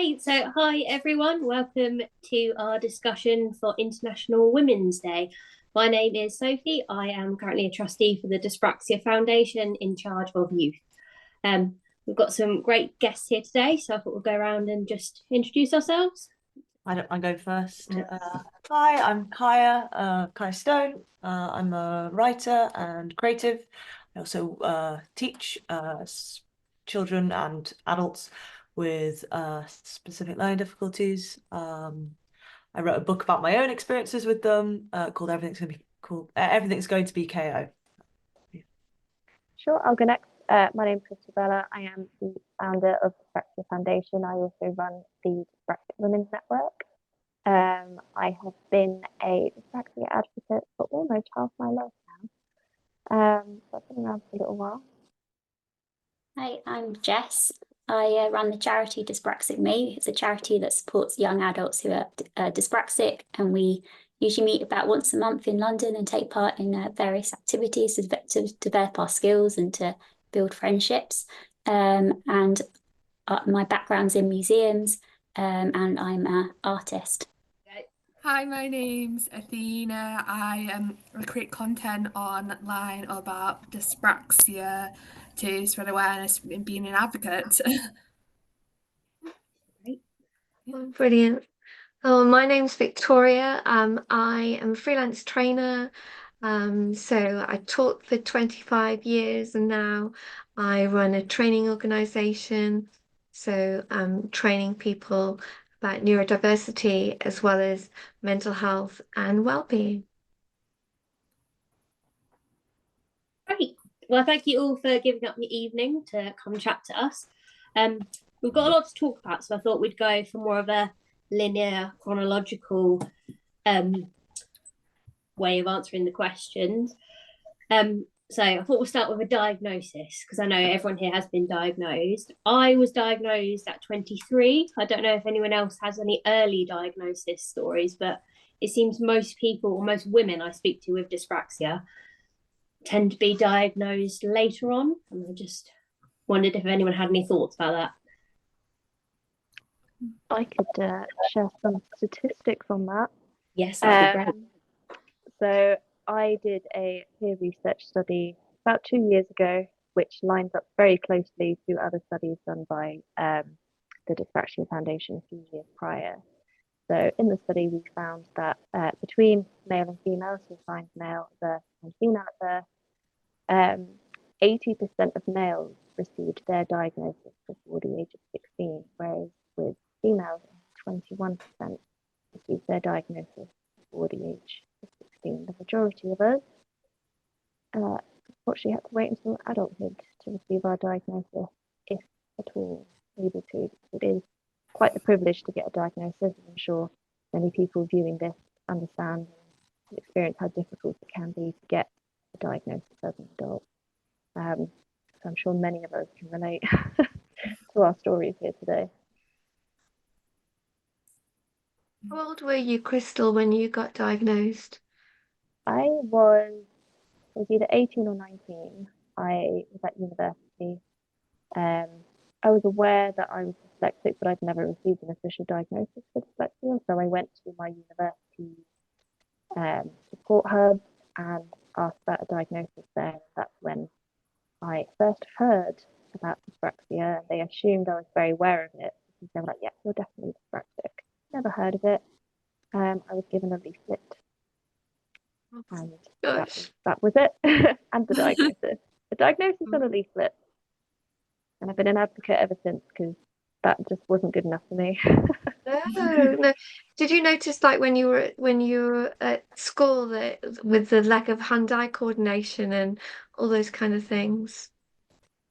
Hey, so hi everyone, welcome to our discussion for International Women's Day. My name is Sophie. I am currently a trustee for the Dyspraxia Foundation in charge of youth. Um, we've got some great guests here today, so I thought we'll go around and just introduce ourselves. I go first. Hi, I'm Kaiya Stone. I'm a writer and creative. I also teach children and adults with specific learning difficulties. I wrote a book about my own experiences with them called Everything's Going to be KO. Sure, I'll go next. My name is Krytal Bella. I am the founder of the Dyspraxia Foundation. I also run the Dyspraxic Women's Network. I have been a dyspraxia advocate for almost half my life now. So I've been around for a little while. Hi, I'm Jess. I run the charity Dyspraxic Me. It's a charity that supports young adults who are dyspraxic, and we usually meet about once a month in London and take part in various activities to develop our skills and to build friendships. And my background's in museums, and I'm an artist. Hi, my name's Athina. I create content online about dyspraxia to spread awareness in being an advocate. Brilliant. Oh, my name's Victoria. I am a freelance trainer. So I taught for 25 years and now I run a training organization. So I'm training people about neurodiversity as well as mental health and well-being. Great. Well, thank you all for giving up your evening to come chat to us. We've got a lot to talk about, so I thought we'd go for more of a linear, chronological way of answering the questions. So I thought we'll start with a diagnosis because I know everyone here has been diagnosed. I was diagnosed at 23. I don't know if anyone else has any early diagnosis stories, but it seems most people, or most women I speak to with dyspraxia, tend to be diagnosed later on. And I just wondered if anyone had any thoughts about that. I could share some statistics on that. Yes, that'd be great. So I did a peer research study about 2 years ago, which lines up very closely to other studies done by the Dyspraxia Foundation a few years prior. So in the study, we found that between male and female, so assigned male at birth and female at birth, 80% of males received their diagnosis before the age of 16, whereas with females, 21% received their diagnosis before the age of 16. The majority of us unfortunately had to wait until adulthood to receive our diagnosis, if at all able to. It is quite the privilege to get a diagnosis, and I'm sure many people viewing this understand and experience how difficult it can be to get a diagnosis as an adult. So I'm sure many of us can relate to our stories here today. How old were you, Krytal, when you got diagnosed? I was either 18 or 19. I was at university. I was aware that I was dyslexic, but I'd never received an official diagnosis for dyslexia. So I went to my university support hub and asked about a diagnosis there. That's when I first heard about dyspraxia. They assumed I was very aware of it because they were like, "Yeah, you're definitely dyspraxic." Never heard of it. I was given a leaflet, and that was it. And the diagnosis. The diagnosis on a leaflet. And I've been an advocate ever since because that just wasn't good enough for me. No. Did you notice, like, when you were at school, that with the lack of hand-eye coordination and all those kind of things?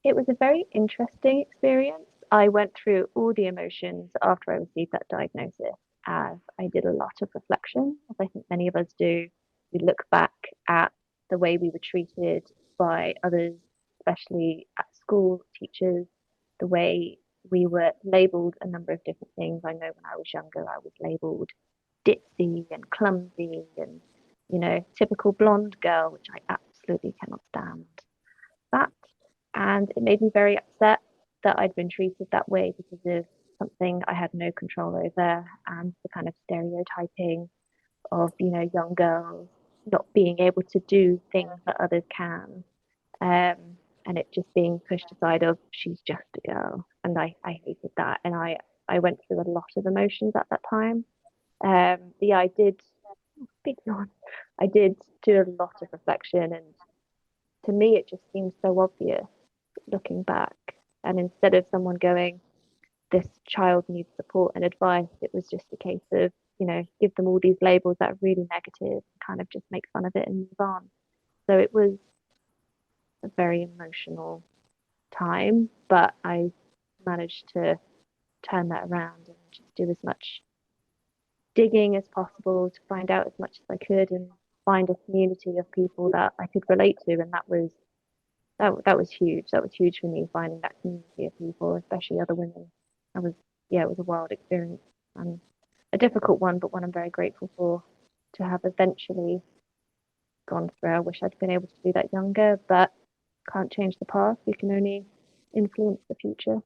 It was a very interesting experience. I went through all the emotions after I received that diagnosis, as I did a lot of reflection, as I think many of us do. We look back at the way we were treated by others, especially at school, teachers, the way we were labelled a number of different things. I know when I was younger, I was labelled ditzy and clumsy and, typical blonde girl, which I absolutely cannot stand that. And it made me very upset that I'd been treated that way because of something I had no control over, and the kind of stereotyping of, you know, young girls not being able to do things that others can, and it just being pushed aside of she's just a girl, and I hated that, and I went through a lot of emotions at that time. Yeah, I did, big yawn. I did do a lot of reflection, and to me it just seems so obvious looking back. And instead of someone going, this child needs support and advice, it was just a case of, you know, give them all these labels that are really negative, kind of just make fun of it and move on. So it was a very emotional time, but I managed to turn that around and just do as much digging as possible to find out as much as I could and find a community of people that I could relate to. And that was huge. That was huge for me, finding that community of people, especially other women. That was, yeah, it was a wild experience and a difficult one, but one I'm very grateful for to have eventually gone through. I wish I'd been able to do that younger, but can't change the past. We can only influence the future.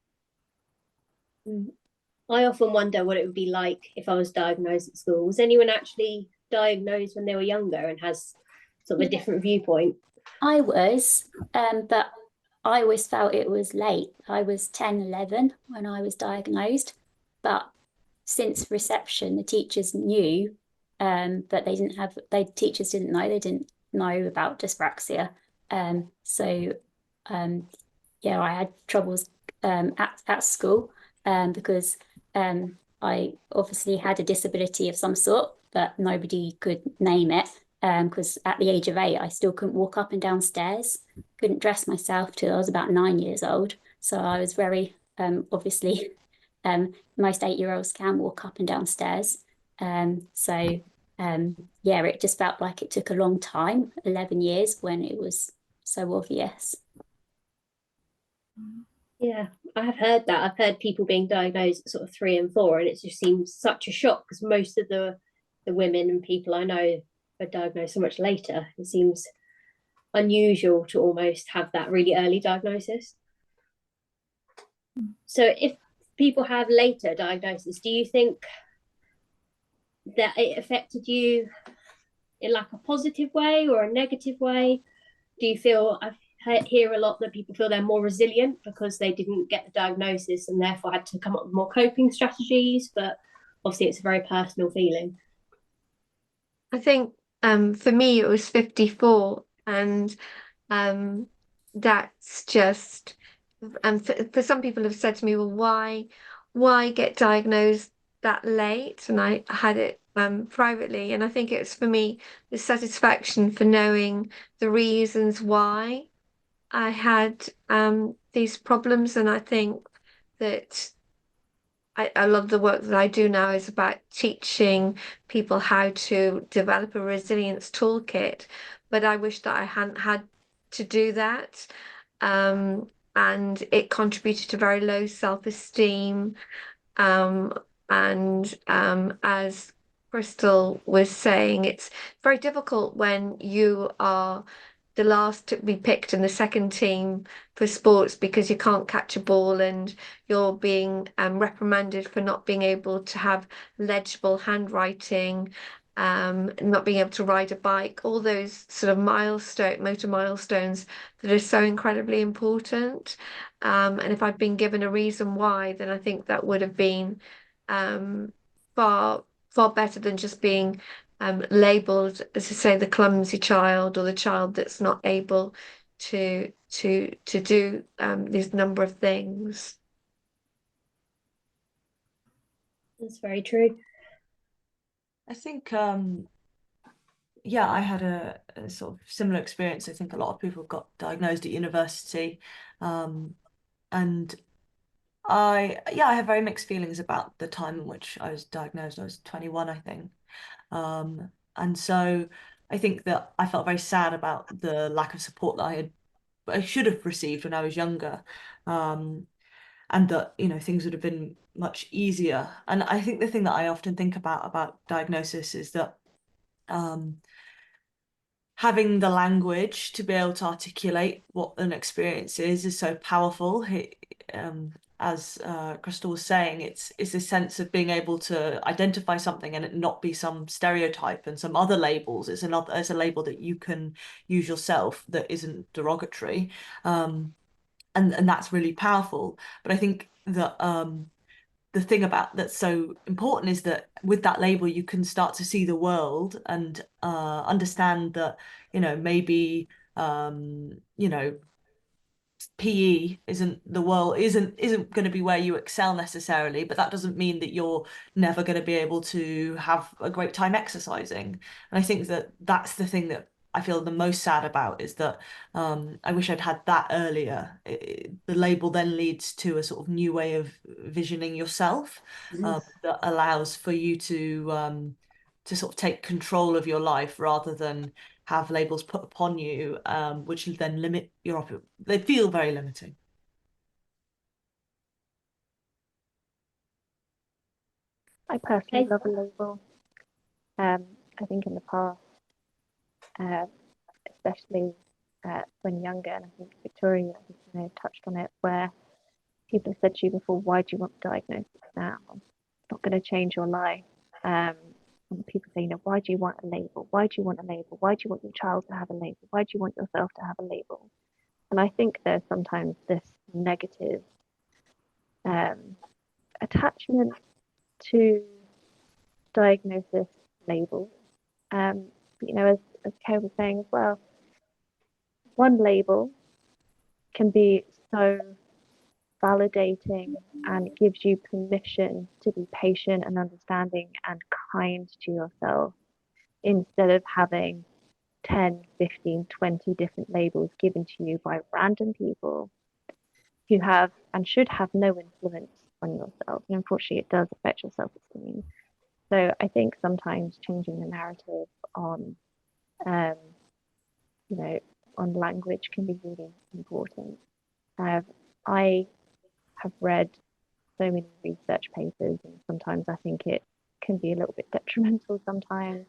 I often wonder what it would be like if I was diagnosed at school. Was anyone actually diagnosed when they were younger and has sort of a different viewpoint? I was, but I always felt it was late. I was 10, 11 when I was diagnosed, but since reception, the teachers knew, but teachers didn't know, they didn't know about dyspraxia. Yeah, I had troubles at school because I obviously had a disability of some sort, but nobody could name it. Because at the age of 8, I still couldn't walk up and down stairs, couldn't dress myself till I was about 9 years old. So I was very, obviously, most 8-year-olds can walk up and down stairs. Yeah, it just felt like it took a long time, 11 years, when it was so obvious. Yeah, I have heard that. I've heard people being diagnosed at sort of 3 and 4, and it just seems such a shock because most of the women and people I know are diagnosed so much later. It seems unusual to almost have that really early diagnosis. So if people have later diagnosis, do you think that it affected you in like a positive way or a negative way? Do you feel, I hear a lot that people feel they're more resilient because they didn't get the diagnosis and therefore had to come up with more coping strategies, but obviously it's a very personal feeling. I think for me it was 54, and that's just, and for some people have said to me, well, why get diagnosed that late? And I had it privately, and I think it's for me the satisfaction for knowing the reasons why I had these problems, and I think that I love the work that I do now is about teaching people how to develop a resilience toolkit, but I wish that I hadn't had to do that. And it contributed to very low self-esteem. And as Crystal was saying, it's very difficult when you are the last to be picked in the second team for sports because you can't catch a ball and you're being reprimanded for not being able to have legible handwriting, not being able to ride a bike, all those sort of motor milestones that are so incredibly important. And if I'd been given a reason why, then I think that would have been far better than just being labeled, as I say, the clumsy child or the child that's not able to do these number of things. That's very true. I think, yeah, I had a sort of similar experience. I think a lot of people got diagnosed at university. And I have very mixed feelings about the time in which I was diagnosed. I was 21, I think. And so I think that I felt very sad about the lack of support that I should have received when I was younger. And that, you know, things would have been much easier. And I think the thing that I often think about diagnosis is that having the language to be able to articulate what an experience is so powerful. as Crystal was saying, it's this sense of being able to identify something and it not be some stereotype and some other labels. It's a label that you can use yourself that isn't derogatory, and that's really powerful. But I think that the thing about that's so important is that with that label you can start to see the world and understand that, you know, maybe you know, PE isn't going to be where you excel necessarily, but that doesn't mean that you're never going to be able to have a great time exercising. And I think that that's the thing that I feel the most sad about, is that I wish I'd had that earlier. The label then leads to a sort of new way of visioning yourself, that allows for you to sort of take control of your life rather than have labels put upon you, which then limit they feel very limiting. I personally love a label. I think in the past, especially when younger, and I think Victoria, I think, you know, touched on it, where people have said to you before, why do you want the diagnosis now? It's not going to change your life. And people say, you know, why do you want a label? Why do you want a label? Why do you want your child to have a label? Why do you want yourself to have a label? And I think there's sometimes this negative attachment to diagnosis labels. You know, as Kay was saying as well, one label can be so validating and gives you permission to be patient and understanding and kind to yourself, instead of having 10, 15, 20 different labels given to you by random people who have and should have no influence on yourself. And unfortunately, it does affect your self-esteem. So I think sometimes changing the narrative on, you know, on language can be really important. I have read so many research papers, and sometimes I think it can be a little bit detrimental sometimes.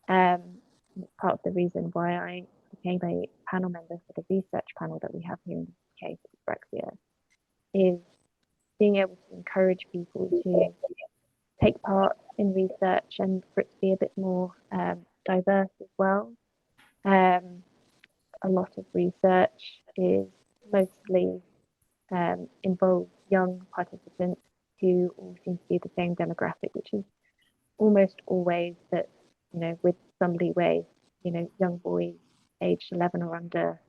It's part of the reason why I became a panel member for the research panel that we have here in the UK for dyspraxia, is being able to encourage people to take part in research and for it to be a bit more diverse as well. A lot of research is mostly involves young participants who all seem to be the same demographic, which is almost always that, you know, with some leeway, you know, young boys aged 11 or under,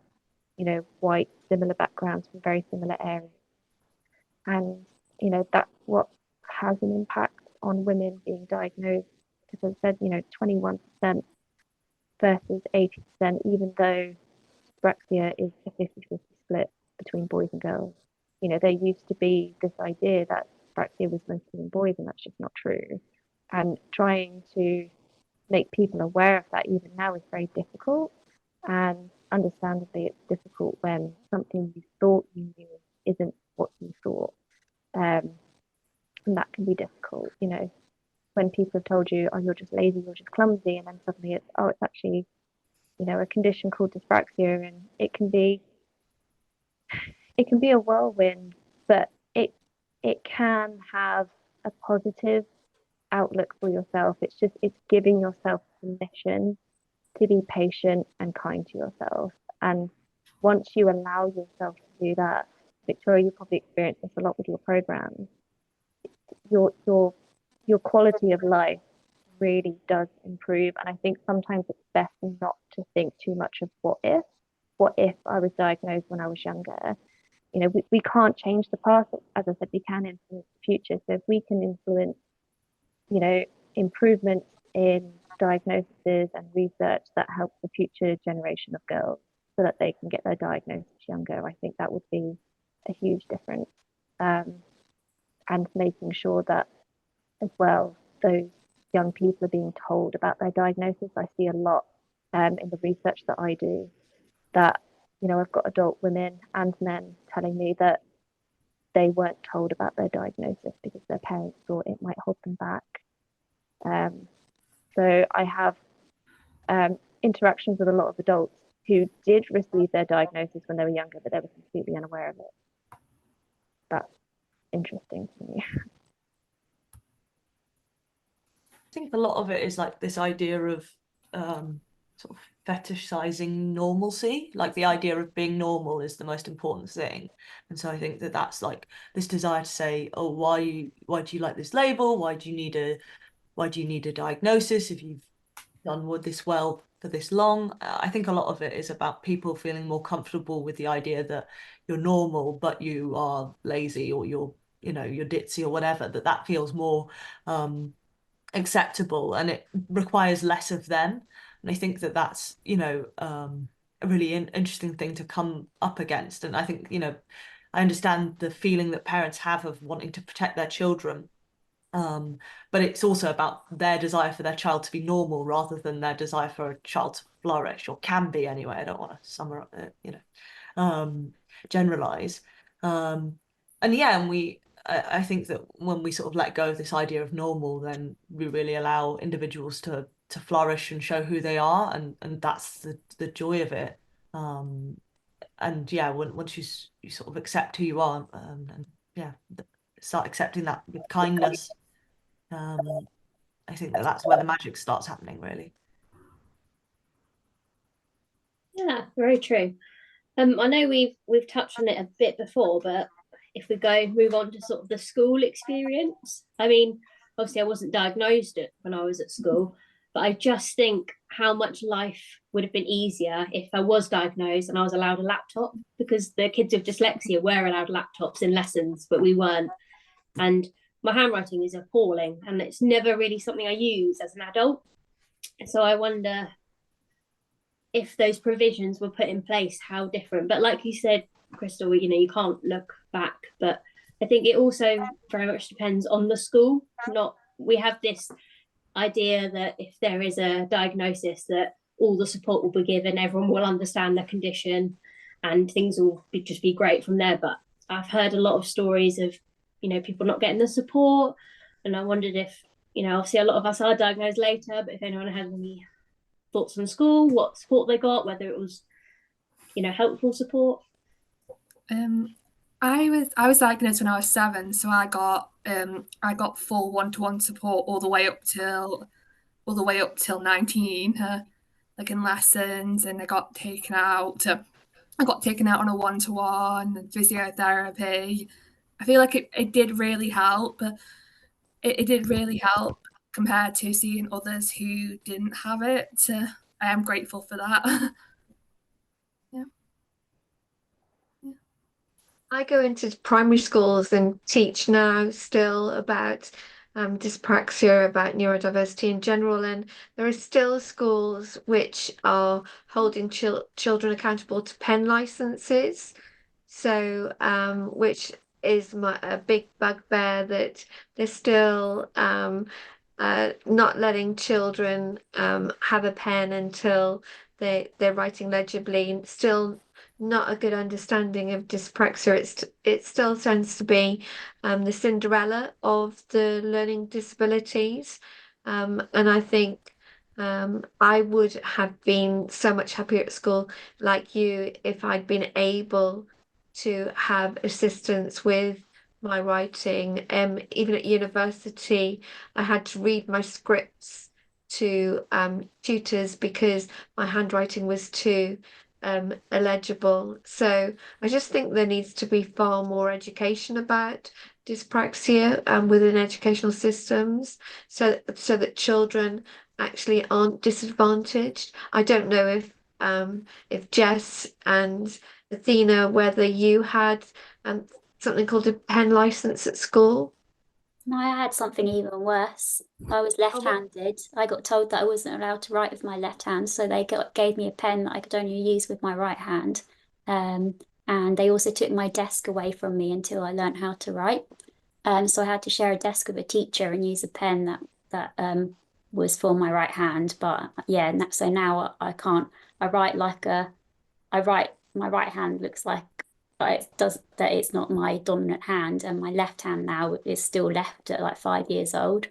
you know, white, similar backgrounds from very similar areas. And, you know, that's what has an impact on women being diagnosed. Because I said, you know, 21% versus 80%, even though dyspraxia is a 50-50 split between boys and girls. You know, there used to be this idea that dyspraxia was mostly in boys, and that's just not true. And trying to make people aware of that even now is very difficult. And understandably, it's difficult when something you thought you knew isn't what you thought. And that can be difficult, you know, when people have told you, oh, you're just lazy, you're just clumsy, and then suddenly it's, oh, it's actually, you know, a condition called dyspraxia, and it can be a whirlwind, but it can have a positive outlook for yourself. It's giving yourself permission to be patient and kind to yourself. And once you allow yourself to do that, Victoria, you probably experience this a lot with your programs, your quality of life really does improve. And I think sometimes it's best not to think too much of what if I was diagnosed when I was younger. You know, we can't change the past. As I said, we can influence the future. So if we can influence, you know, improvements in diagnoses and research that helps the future generation of girls so that they can get their diagnosis younger, I think that would be a huge difference. And making sure that as well, those young people are being told about their diagnosis. I see a lot in the research that I do that, you know, I've got adult women and men telling me that they weren't told about their diagnosis because their parents thought it might hold them back. So I have interactions with a lot of adults who did receive their diagnosis when they were younger, but they were completely unaware of it. interesting to me. I think a lot of it is like this idea of sort of fetishizing normalcy, like the idea of being normal is the most important thing. And so I think that that's like this desire to say, oh, why do you like this label? Why do you need a diagnosis if you've done this well for this long? I think a lot of it is about people feeling more comfortable with the idea that you're normal, but you are lazy, or you're ditzy or whatever, that feels more acceptable, and it requires less of them. And I think that that's a really interesting thing to come up against. And I think I understand the feeling that parents have of wanting to protect their children, but it's also about their desire for their child to be normal rather than their desire for a child to flourish, or can be anyway. I don't want to summarize generalize. And yeah, and I think that when we sort of let go of this idea of normal, then we really allow individuals to flourish and show who they are, and that's the joy of it. And yeah, once you sort of accept who you are, and yeah, start accepting that with kindness, I think that that's where the magic starts happening, really. Yeah, very true. I know we've touched on it a bit before, but if we move on to sort of the school experience, I mean, obviously I wasn't diagnosed when I was at school, but I just think how much life would have been easier if I was diagnosed and I was allowed a laptop, because the kids with dyslexia were allowed laptops in lessons, but we weren't. And my handwriting is appalling, and it's never really something I use as an adult. So I wonder if those provisions were put in place, how different. But like you said, Crystal, you can't look back, but I think it also very much depends on the school. We have this idea that if there is a diagnosis, that all the support will be given, everyone will understand the condition, and things will just be great from there. But I've heard a lot of stories of people not getting the support, and I wondered if obviously a lot of us are diagnosed later, but if anyone had any thoughts on school, what support they got, whether it was helpful support. I was diagnosed when I was 7, so I got full one-to-one support all the way up till 19, like in lessons, and I got taken out on a one-to-one physiotherapy. I feel like it did really help. It did really help compared to seeing others who didn't have it. I am grateful for that. Yeah. I go into primary schools and teach now still about dyspraxia, about neurodiversity in general, and there are still schools which are holding children accountable to pen licenses. So, which is a big bugbear, that they're still not letting children have a pen until they're writing legibly. Still not a good understanding of dyspraxia. It still tends to be the Cinderella of the learning disabilities, and I think I would have been so much happier at school, like you, if I'd been able to have assistance with my writing. Even at university, I had to read my scripts to tutors because my handwriting was too illegible. So I just think there needs to be far more education about dyspraxia within educational systems, so that children actually aren't disadvantaged. I don't know if Jess and Athina, whether you had something called a pen license at school. No, I had something even worse. I was left-handed. I got told that I wasn't allowed to write with my left hand, so they gave me a pen that I could only use with my right hand. And they also took my desk away from me until I learned how to write. So I had to share a desk with a teacher and use a pen that was for my right hand. But yeah, so now I can't. I write my right hand looks like it's not my dominant hand, and my left hand now is still left at like 5 years old.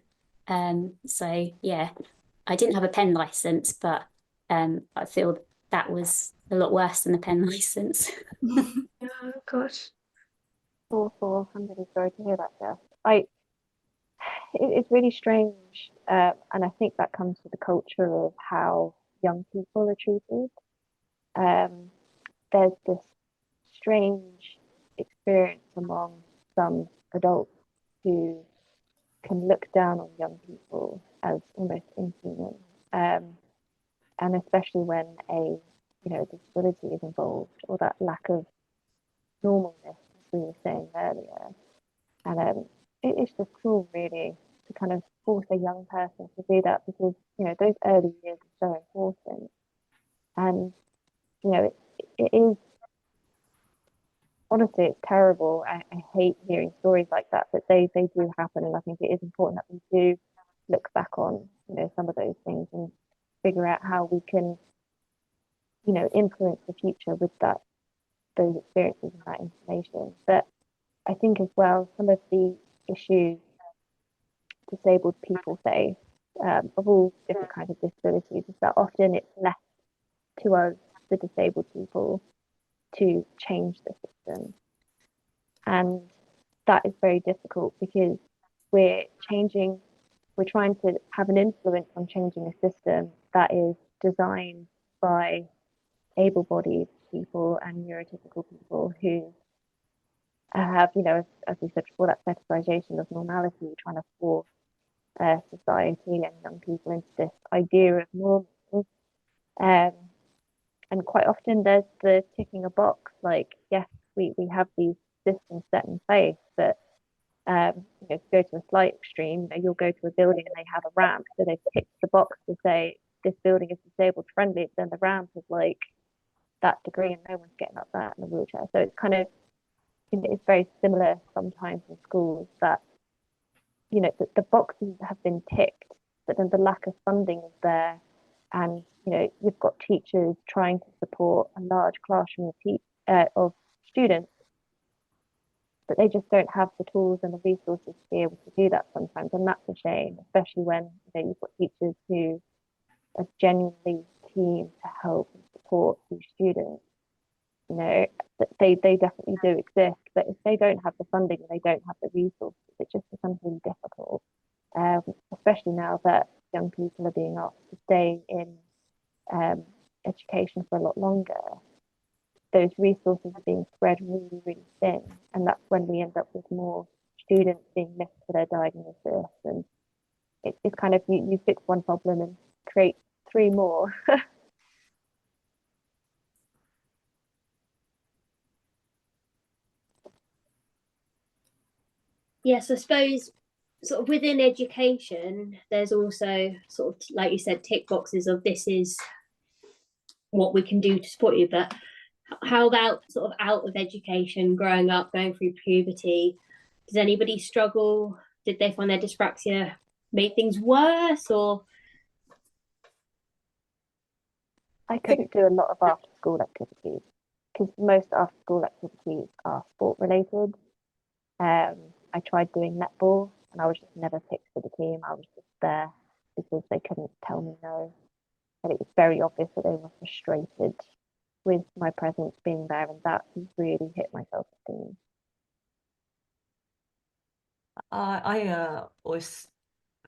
So yeah, I didn't have a pen license, but I feel that was a lot worse than a pen license. Oh gosh. I'm really sorry to hear that, Jess. It's really strange, and I think that comes with the culture of how young people are treated. There's this strange experience among some adults who can look down on young people as almost inhuman, and especially when a disability is involved, or that lack of normalness, as we were saying earlier. And it's just cruel, really, to kind of force a young person to do that, because those early years are so important. And it is, honestly, it's terrible. I hate hearing stories like that, but they do happen, and I think it is important that we do look back on some of those things and figure out how we can influence the future with those experiences and that information. But I think as well, some of the issues disabled people face, of all different kinds of disabilities, is that often it's left to us, the disabled people, to change the system. And that is very difficult, because we're trying to have an influence on changing a system that is designed by able-bodied people and neurotypical people who have, as we said before, that fetishization of normality, trying to force society and young people into this idea of normal. Um, and quite often there's the ticking a box, like, yes, we have these systems set in place, but to go to a slight extreme, you'll go to a building and they have a ramp, so they've ticked the box to say this building is disabled friendly, but then the ramp is like that degree and no one's getting up that in a wheelchair. So it's kind of, it's very similar sometimes in schools, that the boxes have been ticked, but then the lack of funding is there, and you've got teachers trying to support a large classroom of students, but they just don't have the tools and the resources to be able to do that sometimes, and that's a shame, especially when you've got teachers who are genuinely keen to help and support these students. They definitely do exist, but if they don't have the funding and they don't have the resources, it just becomes really difficult, especially now that young people are being asked to stay in education for a lot longer. Those resources are being spread really, really thin, and that's when we end up with more students being missed for their diagnosis. And it's kind of, you fix one problem and create three more. Yes, I suppose sort of within education, there's also sort of, like you said, tick boxes of this is what we can do to support you. But how about sort of out of education, growing up, going through puberty? Does anybody struggle? Did they find their dyspraxia make things worse, or? I couldn't do a lot of after school activities, because most after school activities are sport related. I tried doing netball and I was just never picked for the team. I was just there because they couldn't tell me no. And it was very obvious that they were frustrated with my presence being there, and that really hit my self-esteem. I always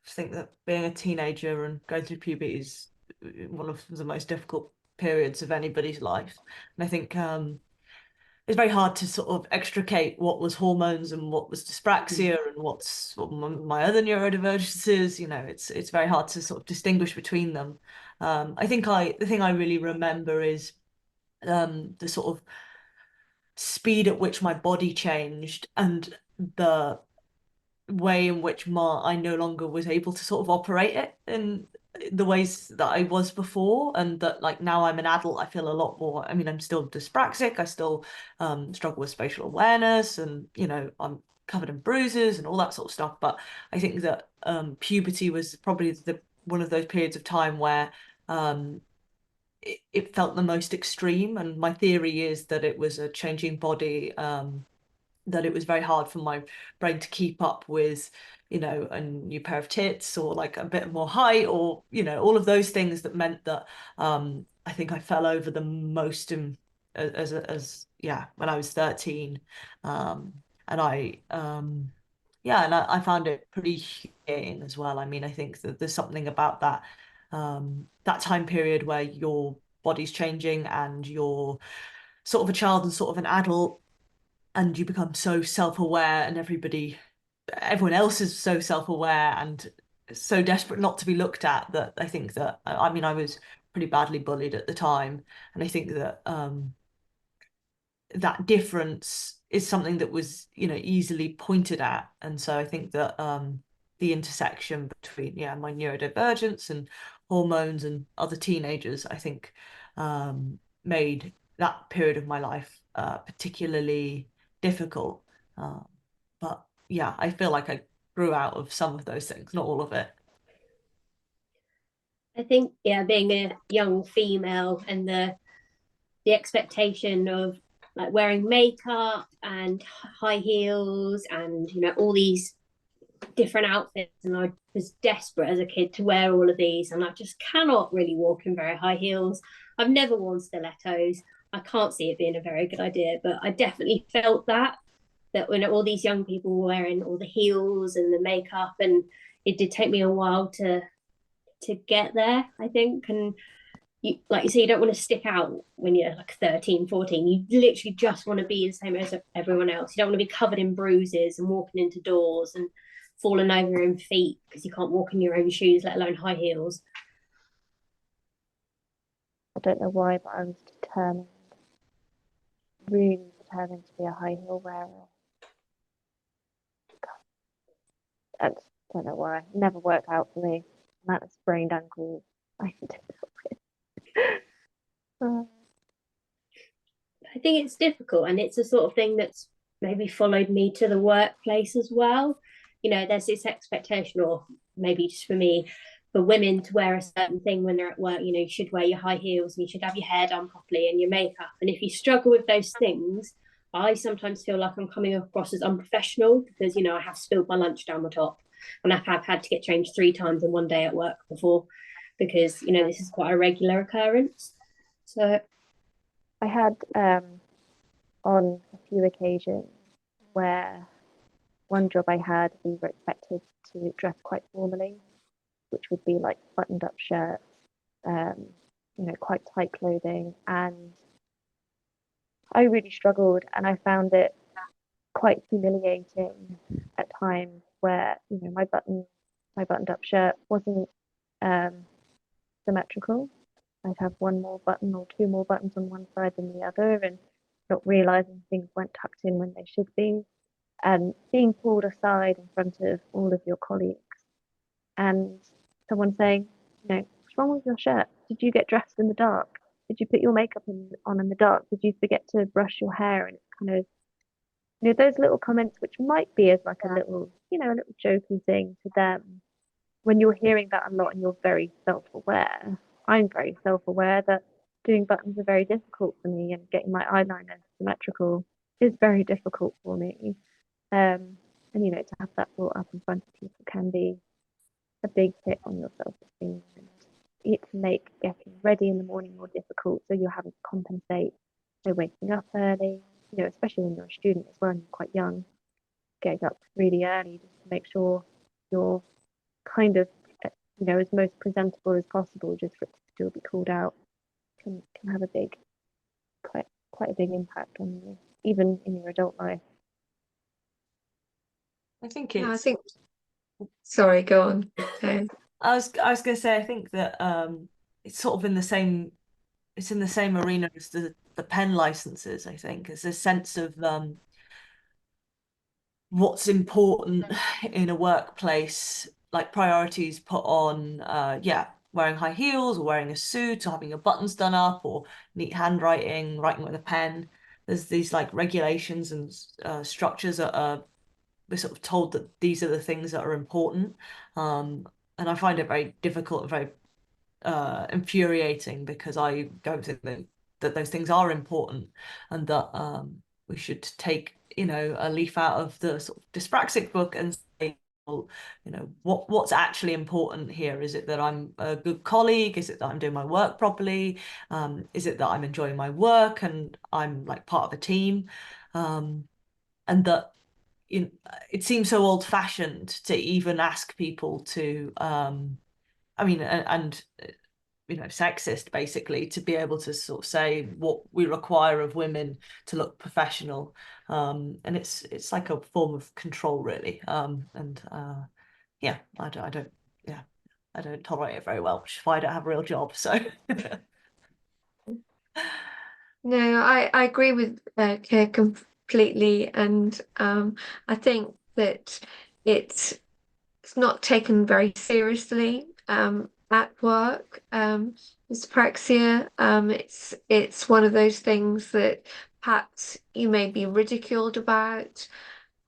think that being a teenager and going through puberty is one of the most difficult periods of anybody's life. And I think it's very hard to sort of extricate what was hormones and what was dyspraxia and what my other neurodivergences. It's very hard to sort of distinguish between them. I think the thing I really remember is the sort of speed at which my body changed, and the way in which I no longer was able to sort of operate it in the ways that I was before, and that, like, now I'm an adult, I feel a lot more. I mean, I'm still dyspraxic, I still struggle with spatial awareness, and I'm covered in bruises and all that sort of stuff. But I think that puberty was probably one of those periods of time where it felt the most extreme, and my theory is that it was a changing body, that it was very hard for my brain to keep up with, a new pair of tits, or like a bit more height, or, all of those things that meant that I think I fell over the most when I was 13. and I found it pretty humiliating as well. I mean, I think that there's something about that time period where your body's changing and you're sort of a child and sort of an adult, and you become so self-aware, and everyone else is so self-aware and so desperate not to be looked at, that I think that, I mean, I was pretty badly bullied at the time, and I think that that difference is something that was, easily pointed at. And so I think that the intersection between my neurodivergence and hormones and other teenagers, I think made that period of my life particularly difficult. But yeah, I feel like I grew out of some of those things, not all of it. I think, being a young female and the expectation of like wearing makeup and high heels and all these different outfits, and I was desperate as a kid to wear all of these, and I just cannot really walk in very high heels. I've never worn stilettos. I can't see it being a very good idea, but I definitely felt that when all these young people were wearing all the heels and the makeup, and it did take me a while to get there, I think. And like you say, you don't want to stick out when you're like 13, 14. You literally just want to be the same as everyone else. You don't want to be covered in bruises and walking into doors and falling over your own feet because you can't walk in your own shoes, let alone high heels. I don't know why, but I was determined, really determined to be a high heel wearer. I don't know why. It never worked out for me. The amount of sprained ankles I ended up with. I think it's difficult, and it's a sort of thing that's maybe followed me to the workplace as well. There's this expectation, or maybe just for me, for women to wear a certain thing when they're at work. You should wear your high heels and you should have your hair done properly and your makeup. And if you struggle with those things, I sometimes feel like I'm coming across as unprofessional because, I have spilled my lunch down the top, and I've had to get changed 3 times in one day at work before, because, this is quite a regular occurrence. So I had on a few occasions where one job I had, we were expected to dress quite formally, which would be like buttoned up shirts, quite tight clothing. And I really struggled, and I found it quite humiliating at times where, my buttoned up shirt wasn't symmetrical. I'd have one more button or 2 more buttons on one side than the other, and not realizing things weren't tucked in when they should be, and being pulled aside in front of all of your colleagues and someone saying, what's wrong with your shirt? Did you get dressed in the dark? Did you put your makeup on in the dark? Did you forget to brush your hair? And it's kind of, those little comments, which might be as like a little jokey thing to them. When you're hearing that a lot and you're very self-aware, I'm very self-aware that doing buttons are very difficult for me, and getting my eyeliner symmetrical is very difficult for me. And to have that brought up in front of people can be a big hit on your self-esteem, and it can make getting ready in the morning more difficult. So you're having to compensate by waking up early, especially when you're a student as well and you're quite young, getting up really early just to make sure you're kind of as most presentable as possible, just for it to still be called out, can have a quite a big impact on you, even in your adult life. I think Yeah, it's sorry, go on. I was going to say, I think that it's sort of in the same arena as the pen licenses. I think there's a sense of what's important in a workplace, like priorities put on wearing high heels or wearing a suit or having your buttons done up or neat handwriting, writing with a pen. There's these like regulations and structures that we're sort of told that these are the things that are important. And I find it very difficult and very infuriating, because I don't think that those things are important, and that we should take, a leaf out of the sort of dyspraxic book and say, well, what's actually important here? Is it that I'm a good colleague? Is it that I'm doing my work properly? Is it that I'm enjoying my work and I'm like part of a team? And that it seems so old-fashioned to even ask people to, I mean, and sexist basically, to be able to sort of say what we require of women to look professional, and it's like a form of control, really, and yeah, I don't tolerate it very well, which is why I don't have a real job. So No, I agree with Kay completely, and I think that it's not taken very seriously at work. Dyspraxia, it's one of those things that perhaps you may be ridiculed about.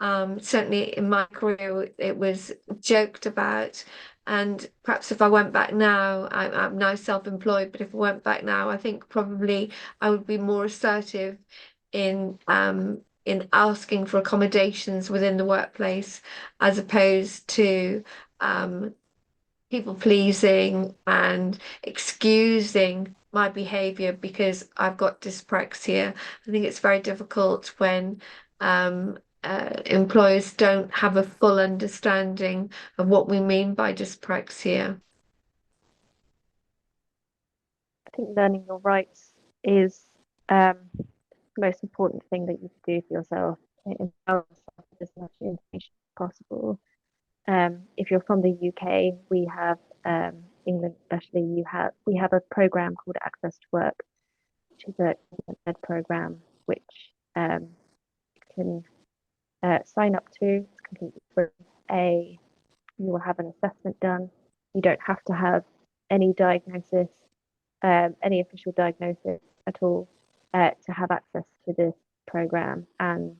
Certainly in my career, it was joked about. And perhaps if I went back now, I'm now self-employed, but if I went back now, I think probably I would be more assertive in asking for accommodations within the workplace, as opposed to people pleasing and excusing my behavior because I've got dyspraxia. I think it's very difficult when employers don't have a full understanding of what we mean by dyspraxia. I think learning your rights is the most important thing that you can do for yourself. It empowers yourself with as much information as possible. If you're from the UK, we have England especially, we have a program called Access to Work, which is a government-led program which you can sign up to. It's completely free. You will have an assessment done. You don't have to have any diagnosis, any official diagnosis at all, to have access to this program. And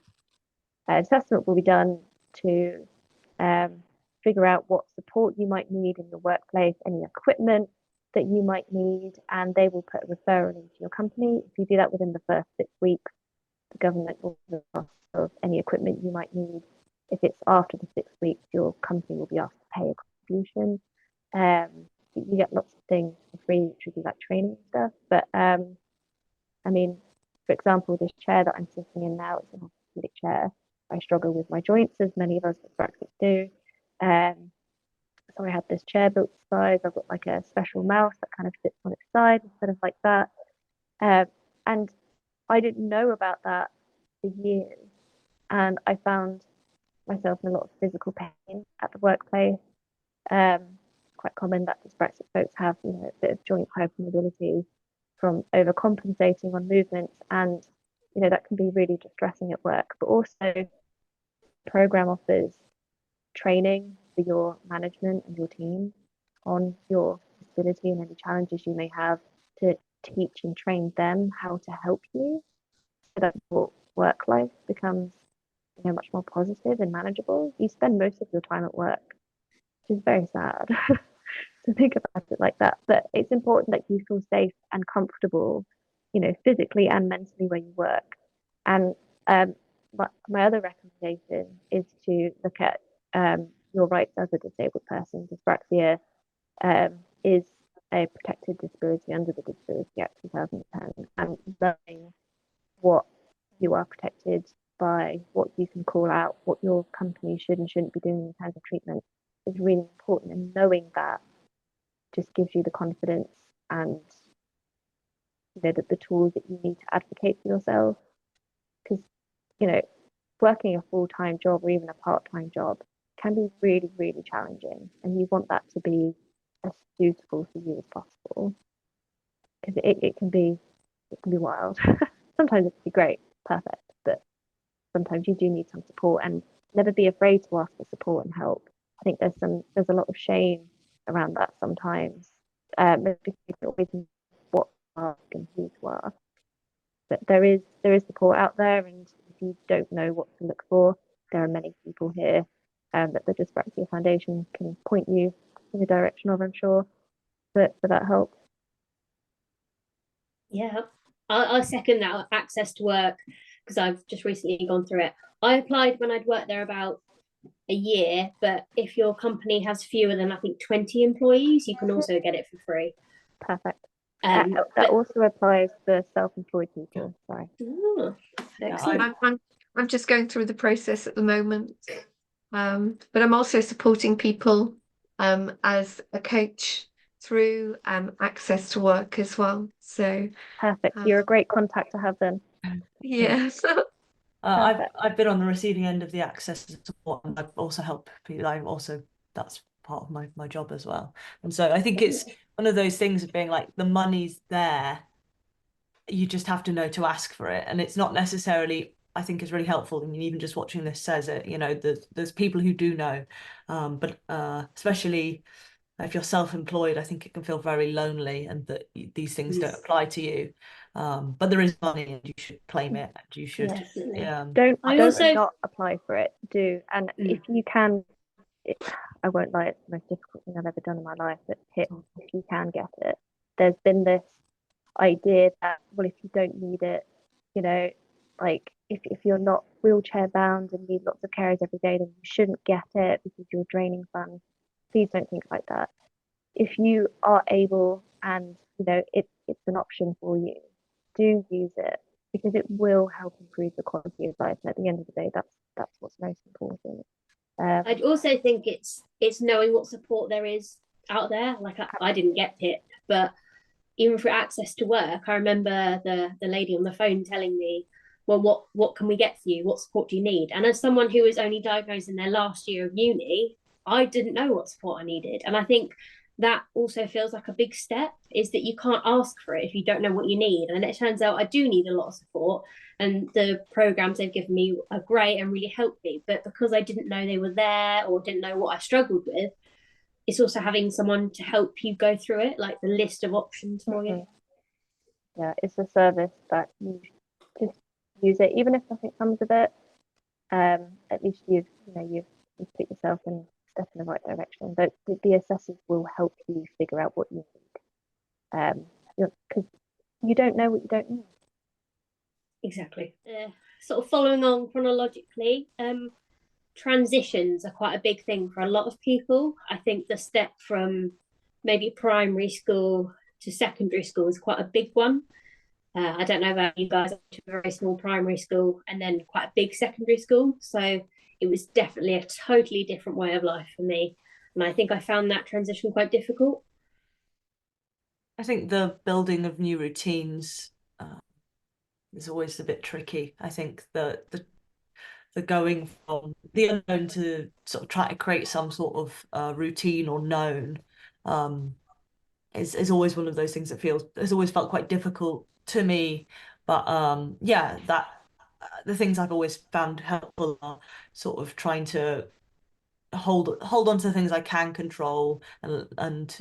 assessment will be done to figure out what support you might need in your workplace, any equipment that you might need, and they will put a referral into your company. If you do that within the first 6 weeks, the government will cover the cost of any equipment you might need. If it's after the 6 weeks, your company will be asked to pay a contribution. You get lots of things for free, which would be like training and stuff. But I mean, for example, this chair that I'm sitting in now, it's an orthopedic chair. I struggle with my joints, as many of us dyspraxics do. So I had this chair built to size. I've got like a special mouse that kind of sits on its side instead of like that. And I didn't know about that for years. And I found myself in a lot of physical pain at the workplace. Quite common that dyspraxic folks have, a bit of joint hypermobility from overcompensating on movements, and that can be really distressing at work. But also, the program offers training for your management and your team on your disability and any challenges you may have, to teach and train them how to help you, so that your work life becomes much more positive and manageable. You spend most of your time at work, which is very sad to think about it like that. But it's important that you feel safe and comfortable, physically and mentally where you work. And my other recommendation is to look at your rights as a disabled person. Dyspraxia is a protected disability under the Disability Act 2010, and learning what you are protected by, what you can call out, what your company should and shouldn't be doing in terms of treatment is really important. And knowing that just gives you the confidence and the tools that you need to advocate for yourself. Because working a full-time job or even a part-time job can be really, really challenging, and you want that to be as suitable for you as possible, because it can be wild. Sometimes it can be great, perfect, but sometimes you do need some support, and never be afraid to ask for support and help. I think there's a lot of shame around that sometimes, because you don't always know what to ask and who to ask. But there is support out there, and if you don't know what to look for, there are many people here that the Dyspraxia Foundation can point you in the direction of, I'm sure, for that help. Yeah, I second that. Access to work, because I've just recently gone through it. I applied when I'd worked there about a year, but if your company has fewer than, I think, 20 employees, you can also get it for free. Perfect. That also applies for self-employed people. Sorry. Oh, excellent. I'm I'm just going through the process at the moment. But I'm also supporting people as a coach through access to work as well. So Perfect. You're a great contact to have then. yes. I've been on the receiving end of the access to support, and I've also helped people. That's part of my job as well. And so I think it's one of those things of being like, the money's there, you just have to know to ask for it. And it's not necessarily, I think, is really helpful. I mean, even just watching this says it, you know, there's people who do know, but especially if you're self-employed, I think it can feel very lonely, and that these things don't apply to you. But there is money, and you should claim it, and you should don't also not apply for it. Do. And if you can, I won't lie, it's the most difficult thing I've ever done in my life, but if you can get it, there's been this idea that, well, if you don't need it, you know, like if you're not wheelchair bound and need lots of carers every day, then you shouldn't get it because you're draining funds. Please don't think like that. If you are able, and you know it's an option for you, do use it, because it will help improve the quality of life. And at the end of the day, that's what's most important. I'd also think it's knowing what support there is out there. Like I didn't get it, but even for access to work, I remember the lady on the phone telling me, well, what can we get for you? What support do you need? And as someone who was only diagnosed in their last year of uni, I didn't know what support I needed. And I think that also feels like a big step, is that you can't ask for it if you don't know what you need. And it turns out I do need a lot of support, and the programs they've given me are great and really helped me. But because I didn't know they were there, or didn't know what I struggled with, it's also having someone to help you go through it, like the list of options for you. Yeah, it's a service that you just use it, even if nothing comes of it. At least you've put yourself in step in the right direction. But the assessors will help you figure out what you need. Because you don't know what you don't know. Exactly. Sort of following on chronologically, transitions are quite a big thing for a lot of people. I think the step from maybe primary school to secondary school is quite a big one. I don't know about you guys, I went to a very small primary school and then quite a big secondary school. So it was definitely a totally different way of life for me. And I think I found that transition quite difficult. I think the building of new routines is always a bit tricky. I think the going from the unknown to sort of try to create some sort of routine or known is always one of those things that has always felt quite difficult to me. But that the things I've always found helpful are sort of trying to hold on to the things I can control, and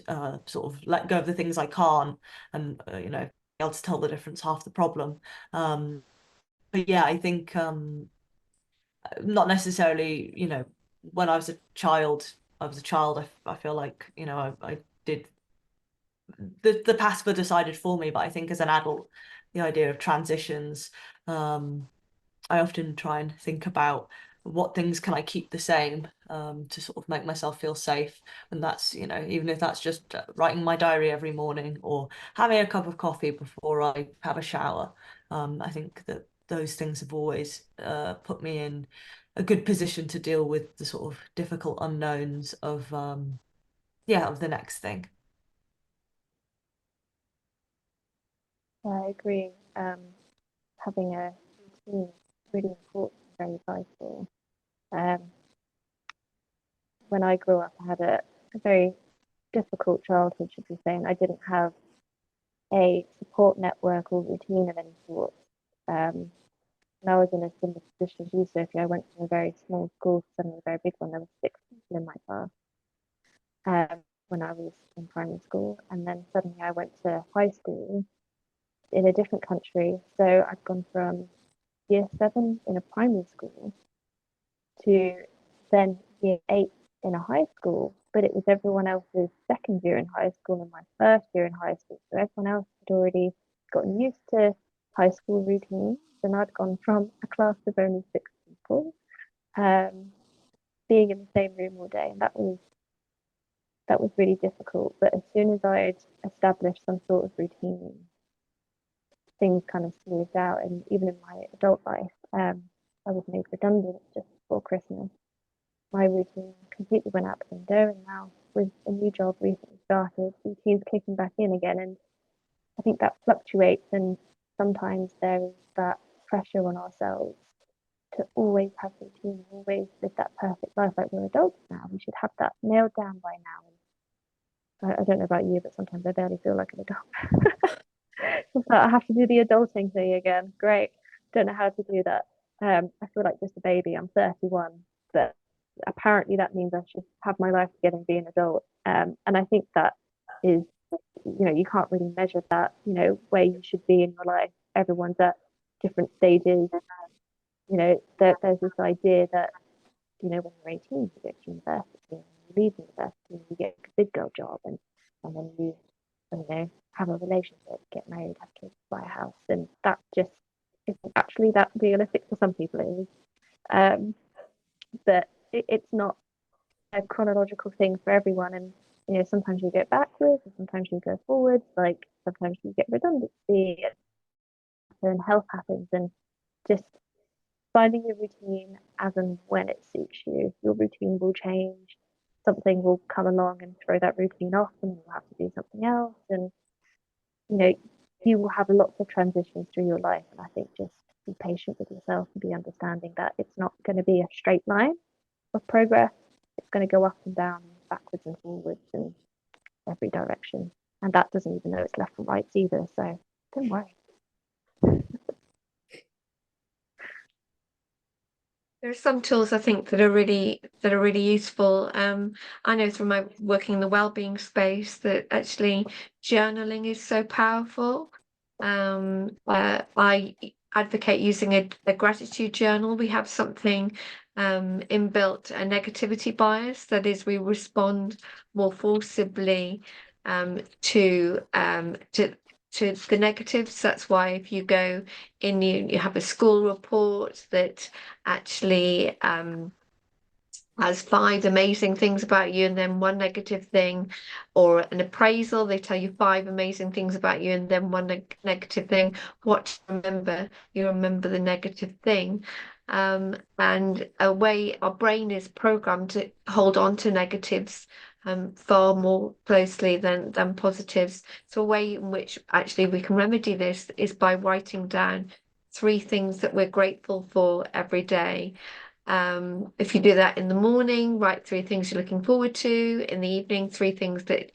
sort of let go of the things I can't, and you know, be able to tell the difference, half the problem. But yeah, I think not necessarily, you know, when I was a child, I feel like, you know, I did the paths were decided for me. But I think as an adult, the idea of transitions, I often try and think about what things can I keep the same, to sort of make myself feel safe. And that's, you know, even if that's just writing my diary every morning or having a cup of coffee before I have a shower. I think that those things have always put me in a good position to deal with the sort of difficult unknowns of the next thing. I agree. Having a routine is really important, very vital. When I grew up, I had a very difficult childhood, should we say, and I didn't have a support network or routine of any sort. And I was in a similar position as you, Sophie. I went from a very small school to suddenly a very big one. There were 6 people in my class when I was in primary school, and then suddenly I went to high school in a different country. So I'd gone from year 7 in a primary school to then year 8 in a high school, but it was everyone else's second year in high school and my first year in high school. So everyone else had already gotten used to high school routines, and I'd gone from a class of only 6 people, being in the same room all day, and that was really difficult. But as soon as I'd established some sort of routine, things kind of smoothed out. And even in my adult life, I was made redundant just before Christmas. My routine completely went out the window, and now with a new job recently started, routine's kicking back in again, and I think that fluctuates, and sometimes there is that pressure on ourselves to always have routine, always live that perfect life. Like, we're adults now, we should have that nailed down by now. And I don't know about you, but sometimes I barely feel like an adult. I have to do the adulting thing again. Great. Don't know how to do that. I feel like just a baby. I'm 31, but apparently that means I should have my life together and be an adult. And I think that is, you can't really measure that, where you should be in your life. Everyone's at different stages. There's this idea that, when you're 18, you go to university, and you leave university, you get a big girl job, and then you have a relationship, get married, have kids, buy a house, and that just isn't actually that realistic. For some people it is, but it's not a chronological thing for everyone. And sometimes you go backwards, and sometimes you go forwards. Like, sometimes you get redundancy, and health happens, and just finding your routine as and when it suits you. Your routine will change. Something will come along and throw that routine off, and you'll have to do something else. And you will have lots of transitions through your life. And I think just be patient with yourself and be understanding that it's not going to be a straight line of progress. It's going to go up and down, backwards and forwards, in every direction. And that doesn't even know it's left and right either. So don't worry. There are some tools I think that are really useful. I know from my working in the wellbeing space that actually journaling is so powerful. I advocate using a gratitude journal. We have something inbuilt, a negativity bias, that is, we respond more forcibly to the negatives. That's why if you go in, you have a school report that actually has 5 amazing things about you and then 1 negative thing, or an appraisal, they tell you 5 amazing things about you and then 1 negative thing. What you remember the negative thing. And a way our brain is programmed to hold on to negatives far more closely than positives. So a way in which actually we can remedy this is by writing down 3 things that we're grateful for every day. If you do that in the morning, write 3 things you're looking forward to. In the evening, 3 things that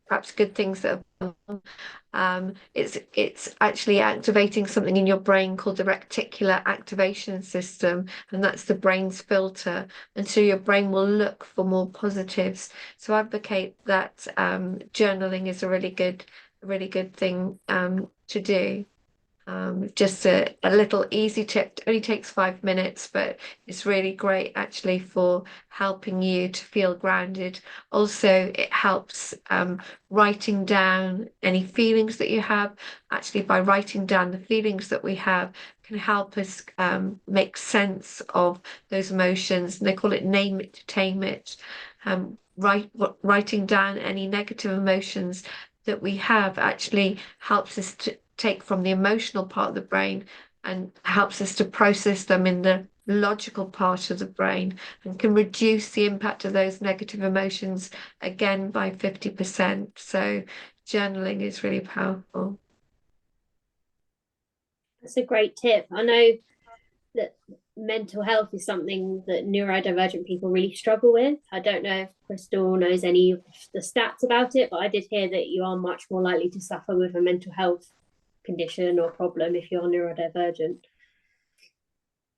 perhaps good things that have it's actually activating something in your brain called the reticular activation system, and that's the brain's filter, and so your brain will look for more positives. So I advocate that journaling is a really good thing to do. Just a little easy tip. It only takes 5 minutes, but it's really great actually for helping you to feel grounded. Also, it helps writing down any feelings that you have. Actually, by writing down the feelings that we have can help us make sense of those emotions. And they call it name it to tame it. Writing down any negative emotions that we have actually helps us to take from the emotional part of the brain and helps us to process them in the logical part of the brain, and can reduce the impact of those negative emotions again by 50%. So journaling is really powerful. That's a great tip. I know that mental health is something that neurodivergent people really struggle with. I don't know if Crystal knows any of the stats about it, but I did hear that you are much more likely to suffer with a mental health condition or problem if you're neurodivergent.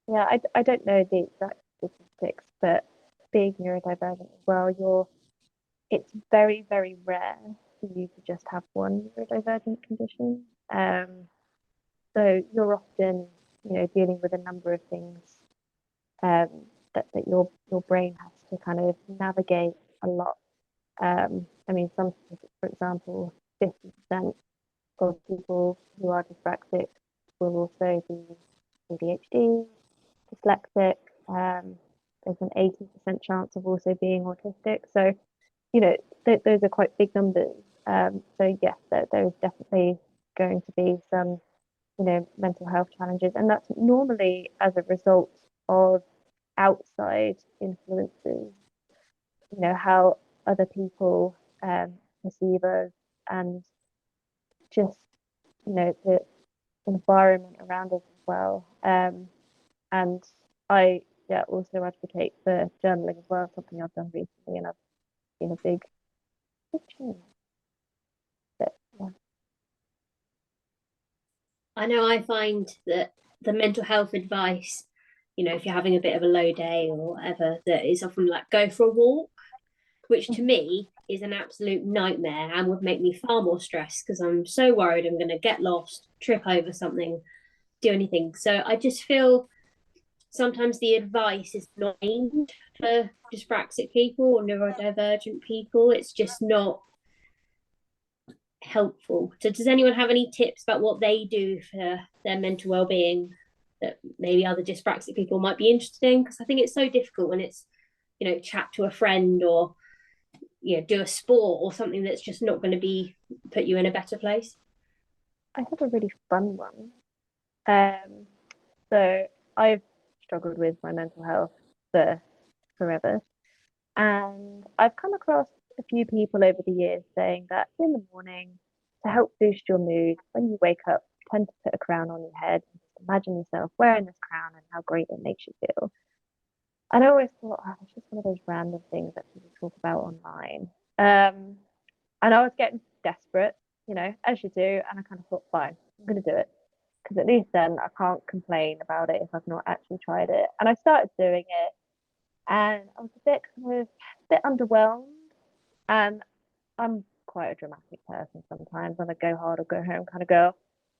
Yeah, I don't know the exact statistics, but being neurodivergent as well, it's very, very rare for you to just have one neurodivergent condition. So you're often, dealing with a number of things that your brain has to kind of navigate a lot. I mean, some statistics, for example, 50% of people who are dyspraxic will also be ADHD, dyslexic. There's an 80% chance of also being autistic. So, those are quite big numbers. So yes, there is definitely going to be some, mental health challenges, and that's normally as a result of outside influences, you know, how other people perceive us, and just, you know, the environment around us as well. And I also advocate for journaling as well, something I've done recently, and I've seen a big change. But yeah. I know I find that the mental health advice, you know, if you're having a bit of a low day or whatever, that is often like go for a walk, which to me is an absolute nightmare and would make me far more stressed because I'm so worried I'm going to get lost, trip over something, do anything. So I just feel sometimes the advice is not aimed for dyspraxic people or neurodivergent people. It's just not helpful. So does anyone have any tips about what they do for their mental well-being that maybe other dyspraxic people might be interested in? Because I think it's so difficult when it's, you know, chat to a friend or, you know, do a sport or something that's just not going to be put you in a better place. I have a really fun one. So I've struggled with my mental health for forever, and I've come across a few people over the years saying that in the morning, to help boost your mood, when you wake up, tend to put a crown on your head and just imagine yourself wearing this crown and how great it makes you feel. And I always thought, oh, it's just one of those random things that people talk about online. And I was getting desperate, you know, as you do, and I kind of thought, fine, I'm going to do it. Because at least then I can't complain about it if I've not actually tried it. And I started doing it, and I was a bit underwhelmed. And I'm quite a dramatic person sometimes. I'm a go hard or go home kind of girl.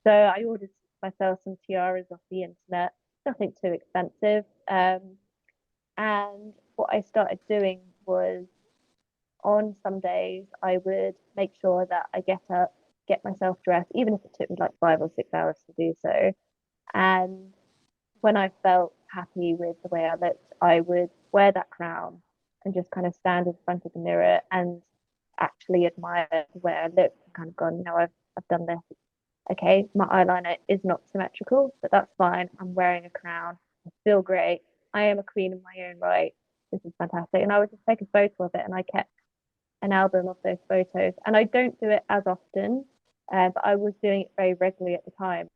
So I ordered myself some tiaras off the internet, nothing too expensive. And what I started doing was, on some days, I would make sure that I get up, get myself dressed, even if it took me like 5 or 6 hours to do so. And when I felt happy with the way I looked, I would wear that crown and just kind of stand in front of the mirror and actually admire the way I looked and kind of gone, you know, I've done this. Okay, my eyeliner is not symmetrical, but that's fine. I'm wearing a crown. I feel great. I am a queen in my own right. This is fantastic. And I would just take a photo of it, and I kept an album of those photos. And I don't do it as often, but I was doing it very regularly at the time.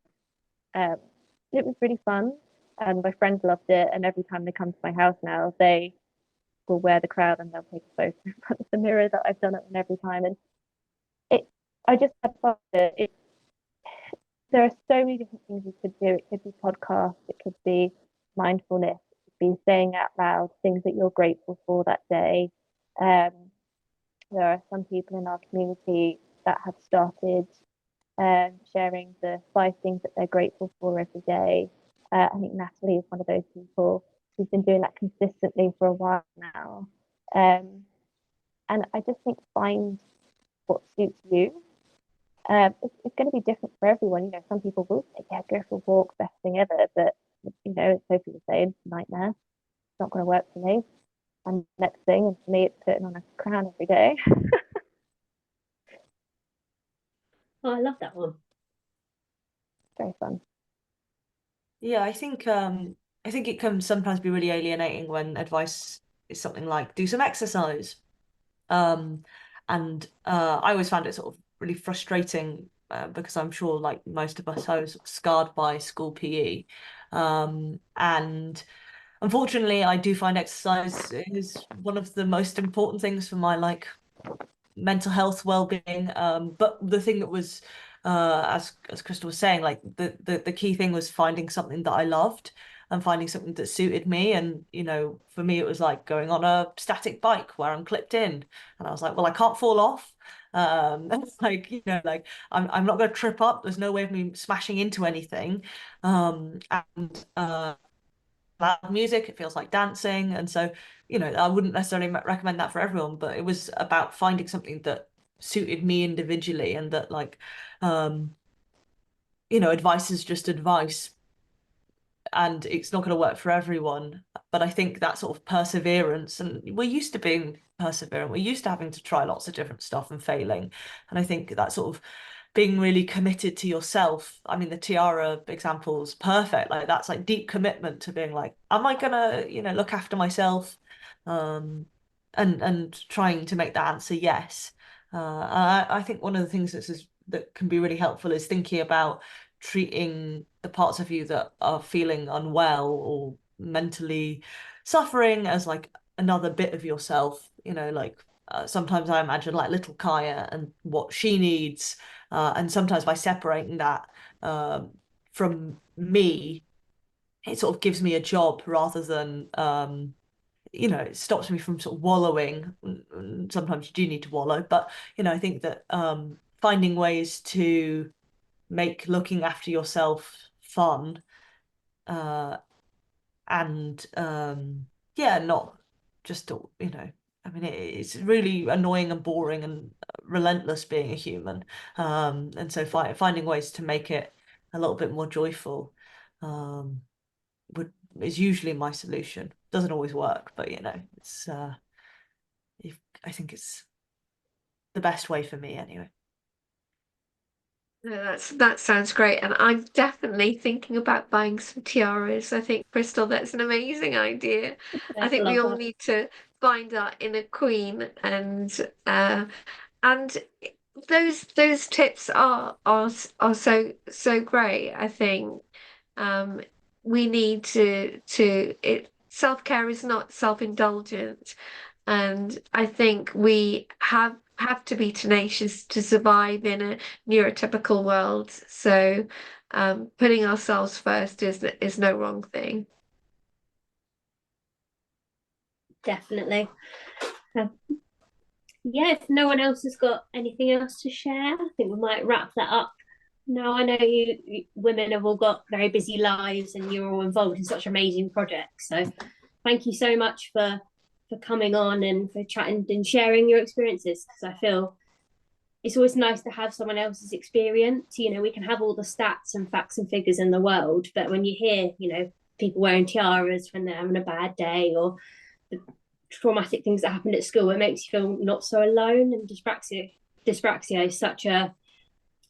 It was really fun, and my friends loved it. And every time they come to my house now, they will wear the crown and they'll take a photo in front of the mirror that I've done it on every time. And I just had fun with it. There are so many different things you could do. It could be podcasts, it could be mindfulness, it could be saying out loud things that you're grateful for that day. There are some people in our community that have started sharing the 5 things that they're grateful for every day. I think Natalie is one of those people who's been doing that consistently for a while now. And I just think find what suits you. It's going to be different for everyone. You know, some people will say, yeah, go for a walk, best thing ever. But, you know, as Sophie was saying, nightmare. It's not going to work for me. And next thing, and for me, it's putting on a crown every day. Oh, I love that one. Very fun. Yeah, I think it can sometimes be really alienating when advice is something like do some exercise. And I always found it sort of really frustrating because I'm sure, like most of us, I was scarred by school PE. And unfortunately, I do find exercise is one of the most important things for my like mental health well-being. But the thing that was as Krytal was saying, like the key thing was finding something that I loved and finding something that suited me. And, you know, for me, it was like going on a static bike where I'm clipped in. And I was like, well, I can't fall off. Like, you know, like I'm not going to trip up. There's no way of me smashing into anything. And loud music, it feels like dancing. And so, you know, I wouldn't necessarily recommend that for everyone, but it was about finding something that suited me individually, and that, like, you know, advice is just advice and it's not going to work for everyone. But I think that sort of perseverance, and we're used to being perseverant, we're used to having to try lots of different stuff and failing. And I think that sort of being really committed to yourself. I mean, the tiara example is perfect. Like that's like deep commitment to being like, am I gonna, look after myself? And trying to make that answer yes. I think one of the things that can be really helpful is thinking about treating the parts of you that are feeling unwell or mentally suffering as like another bit of yourself. Sometimes I imagine like little Kaiya and what she needs, and sometimes by separating that from me, it sort of gives me a job rather than it stops me from sort of wallowing. Sometimes you do need to wallow, but I think that finding ways to make looking after yourself fun, and not just I mean, it's really annoying and boring and relentless being a human, and so finding ways to make it a little bit more joyful is usually my solution. Doesn't always work, but it's I think it's the best way for me anyway. No, that sounds great, and I'm definitely thinking about buying some tiaras. I think, Crystal, that's an amazing idea. I think we all need to find our inner queen, and those tips are so great. I think we need self-care is not self-indulgent, and I think we have to be tenacious to survive in a neurotypical world. So putting ourselves first is no wrong thing. Definitely. If no one else has got anything else to share, I think we might wrap that up. Now, I know you women have all got very busy lives and you're all involved in such amazing projects. So thank you so much for coming on and for chatting and sharing your experiences, because I feel it's always nice to have someone else's experience. We can have all the stats and facts and figures in the world, but when you hear, people wearing tiaras when they're having a bad day, or the traumatic things that happened at school, it makes you feel not so alone. And dyspraxia is such a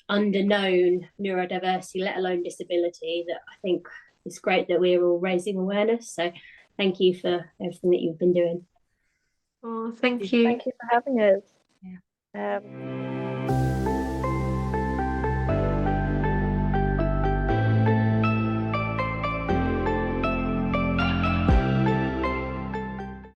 underknown neurodiversity, let alone disability, that I think it's great that we're all raising awareness. So thank you for everything that you've been doing. Oh, thank you. Thank you for having us. Yeah.